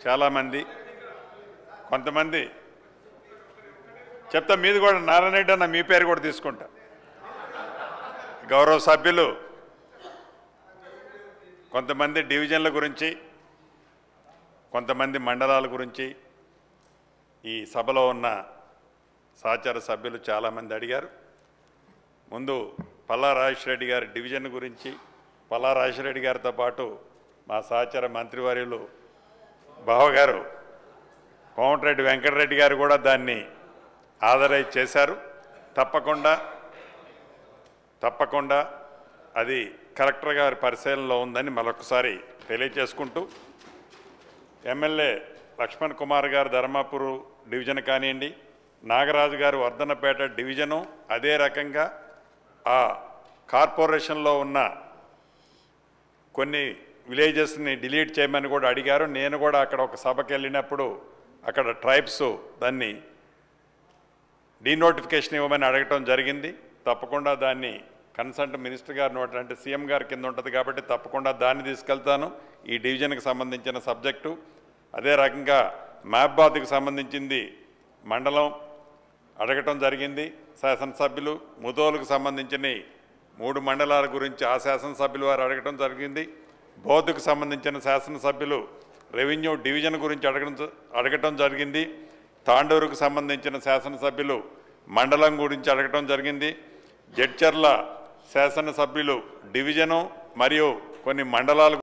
చాలామంది కొంతమంది చెప్తా, మీది కూడా నారాయణ రెడ్డి అన్న మీ పేరు కూడా తీసుకుంటా. గౌరవ సభ్యులు కొంతమంది డివిజన్ల గురించి, కొంతమంది మండలాల గురించి ఈ సభలో ఉన్న సహచర సభ్యులు చాలామంది అడిగారు. ముందు పల్లా రాజేశ్వరరెడ్డి గారి డివిజన్ గురించి, పల్లా రాజేశ్వరరెడ్డి గారితో పాటు మా సహచర మంత్రివర్యులు బావగారు కోమటిరెడ్డి వెంకటరెడ్డి గారు కూడా దాన్ని ఆదరైజ్ చేశారు. తప్పకుండా అది కలెక్టర్ గారి పరిశీలనలో ఉందని మరొకసారి తెలియజేసుకుంటూ, ఎమ్మెల్యే లక్ష్మణ్ కుమార్ గారు ధర్మాపూర్ డివిజన్ కానివ్వండి, నాగరాజు గారు వర్ధన్నపేట డివిజను, అదే రకంగా ఆ కార్పొరేషన్లో ఉన్న కొన్ని విలేజెస్ని డిలీట్ చేయమని కూడా అడిగారు. నేను కూడా అక్కడ ఒక సభకి వెళ్ళినప్పుడు అక్కడ ట్రైబ్స్ దాన్ని డీనోటిఫికేషన్ ఇవ్వమని అడగటం జరిగింది. తప్పకుండా దాన్ని కన్సల్ట్ మినిస్టర్ గారి నోట్ అంటే సీఎం గారి కింద ఉంటుంది కాబట్టి తప్పకుండా దాన్ని తీసుకెళ్తాను. ఈ డివిజన్కి సంబంధించిన సబ్జెక్టు అదే రకంగా మహబాద్కి సంబంధించింది మండలం అడగటం జరిగింది. శాసనసభ్యులు ముదోలుకు సంబంధించిన 3 మండలాల గురించి ఆ శాసనసభ్యులు వారు అడగటం జరిగింది. బౌద్ధకు సంబంధించిన శాసనసభ్యులు రెవెన్యూ డివిజన్ గురించి అడగటం జరిగింది. తాండూరుకు సంబంధించిన శాసనసభ్యులు మండలం గురించి అడగటం జరిగింది. జడ్చర్ల శాసనసభ్యులు డివిజను మరియు కొన్ని మండలాలు